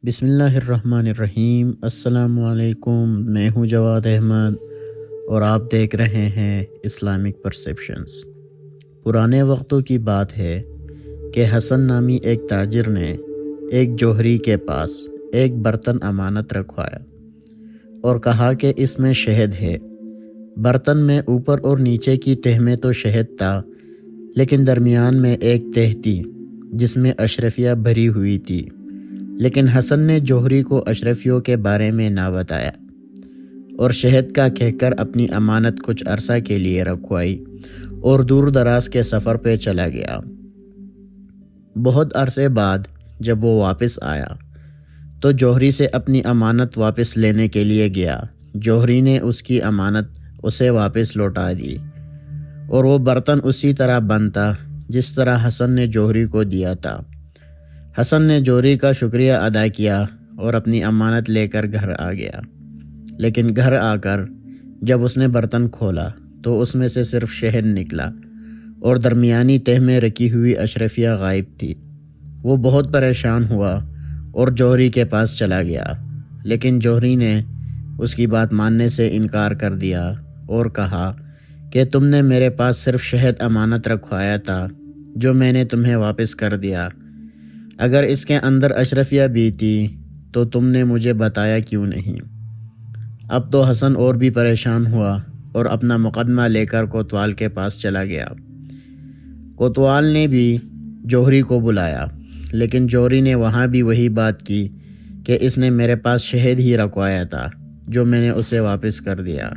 بسم اللہ الرحمن الرحیم۔ السلام علیکم، میں ہوں جواد احمد اور آپ دیکھ رہے ہیں اسلامک پرسیپشنز۔ پرانے وقتوں کی بات ہے کہ حسن نامی ایک تاجر نے ایک جوہری کے پاس ایک برتن امانت رکھوایا اور کہا کہ اس میں شہد ہے۔ برتن میں اوپر اور نیچے کی تہہ میں تو شہد تھا، لیکن درمیان میں ایک تہہ تھی جس میں اشرفیہ بھری ہوئی تھی۔ لیکن حسن نے جوہری کو اشرفیوں کے بارے میں نہ بتایا اور شہد کا کہہ کر اپنی امانت کچھ عرصہ کے لیے رکھوائی اور دور دراز کے سفر پہ چلا گیا۔ بہت عرصے بعد جب وہ واپس آیا تو جوہری سے اپنی امانت واپس لینے کے لیے گیا۔ جوہری نے اس کی امانت اسے واپس لوٹا دی اور وہ برتن اسی طرح بند تھا جس طرح حسن نے جوہری کو دیا تھا۔ حسن نے جوہری کا شکریہ ادا کیا اور اپنی امانت لے کر گھر آ گیا، لیکن گھر آ کر جب اس نے برتن کھولا تو اس میں سے صرف شہد نکلا اور درمیانی تہہ میں رکھی ہوئی اشرفیہ غائب تھی۔ وہ بہت پریشان ہوا اور جوہری کے پاس چلا گیا، لیکن جوہری نے اس کی بات ماننے سے انکار کر دیا اور کہا کہ تم نے میرے پاس صرف شہد امانت رکھوایا تھا جو میں نے تمہیں واپس کر دیا۔ اگر اس کے اندر اشرفیہ بھی تھی تو تم نے مجھے بتایا کیوں نہیں؟ اب تو حسن اور بھی پریشان ہوا اور اپنا مقدمہ لے کر کوتوال کے پاس چلا گیا۔ کوتوال نے بھی جوہری کو بلایا، لیکن جوہری نے وہاں بھی وہی بات کی کہ اس نے میرے پاس شہد ہی رکھوایا تھا جو میں نے اسے واپس کر دیا۔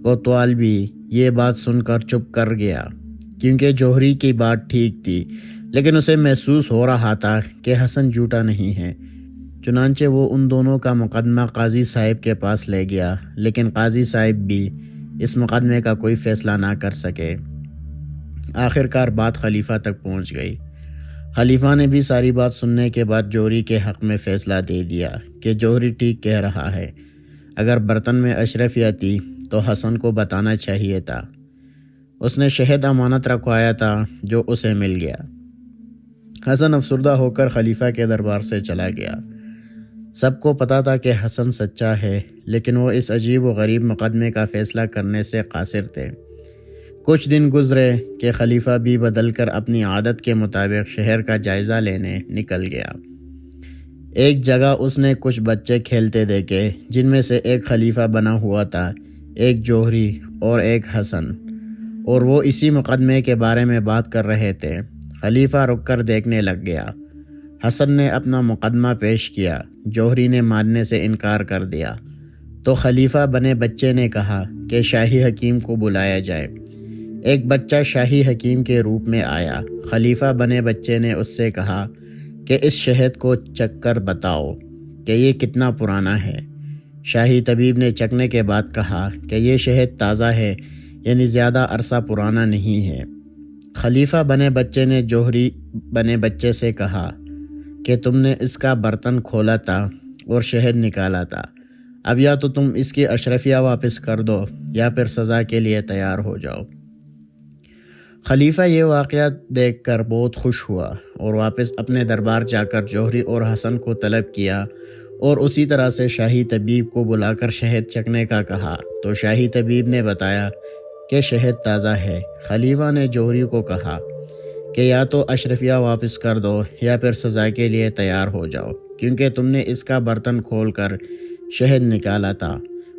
کوتوال بھی یہ بات سن کر چپ کر گیا، کیونکہ جوہری کی بات ٹھیک تھی، لیکن اسے محسوس ہو رہا تھا کہ حسن جھوٹا نہیں ہے۔ چنانچہ وہ ان دونوں کا مقدمہ قاضی صاحب کے پاس لے گیا، لیکن قاضی صاحب بھی اس مقدمے کا کوئی فیصلہ نہ کر سکے۔ آخر کار بات خلیفہ تک پہنچ گئی۔ خلیفہ نے بھی ساری بات سننے کے بعد جوہری کے حق میں فیصلہ دے دیا کہ جوہری ٹھیک کہہ رہا ہے۔ اگر برتن میں اشرفیہ تھی تو حسن کو بتانا چاہیے تھا۔ اس نے شہد امانت رکھوایا تھا جو اسے مل گیا۔ حسن افسردہ ہو کر خلیفہ کے دربار سے چلا گیا۔ سب کو پتا تھا کہ حسن سچا ہے، لیکن وہ اس عجیب و غریب مقدمے کا فیصلہ کرنے سے قاصر تھے۔ کچھ دن گزرے کہ خلیفہ بھی بدل کر اپنی عادت کے مطابق شہر کا جائزہ لینے نکل گیا۔ ایک جگہ اس نے کچھ بچے کھیلتے دیکھے، جن میں سے ایک خلیفہ بنا ہوا تھا، ایک جوہری اور ایک حسن، اور وہ اسی مقدمے کے بارے میں بات کر رہے تھے۔ خلیفہ رک کر دیکھنے لگ گیا۔ حسن نے اپنا مقدمہ پیش کیا، جوہری نے ماننے سے انکار کر دیا، تو خلیفہ بنے بچے نے کہا کہ شاہی حکیم کو بلایا جائے۔ ایک بچہ شاہی حکیم کے روپ میں آیا۔ خلیفہ بنے بچے نے اس سے کہا کہ اس شہد کو چکھ کر بتاؤ کہ یہ کتنا پرانا ہے۔ شاہی طبیب نے چکھنے کے بعد کہا کہ یہ شہد تازہ ہے، یعنی زیادہ عرصہ پرانا نہیں ہے۔ خلیفہ بنے بچے نے جوہری بنے بچے سے کہا کہ تم نے اس کا برتن کھولا تھا اور شہد نکالا تھا، اب یا تو تم اس کی اشرفیہ واپس کر دو یا پھر سزا کے لیے تیار ہو جاؤ۔ خلیفہ یہ واقعہ دیکھ کر بہت خوش ہوا اور واپس اپنے دربار جا کر جوہری اور حسن کو طلب کیا اور اسی طرح سے شاہی طبیب کو بلا کر شہد چکھنے کا کہا، تو شاہی طبیب نے بتایا کہ شہد تازہ ہے۔ خلیفہ نے جوہری کو کہا کہ یا تو اشرفیہ واپس کر دو یا پھر سزا کے لیے تیار ہو جاؤ، کیونکہ تم نے اس کا برتن کھول کر شہد نکالا تھا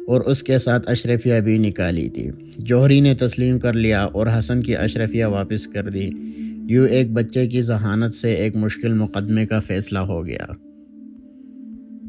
اور اس کے ساتھ اشرفیہ بھی نکالی تھی۔ جوہری نے تسلیم کر لیا اور حسن کی اشرفیہ واپس کر دی۔ یوں ایک بچے کی ذہانت سے ایک مشکل مقدمے کا فیصلہ ہو گیا۔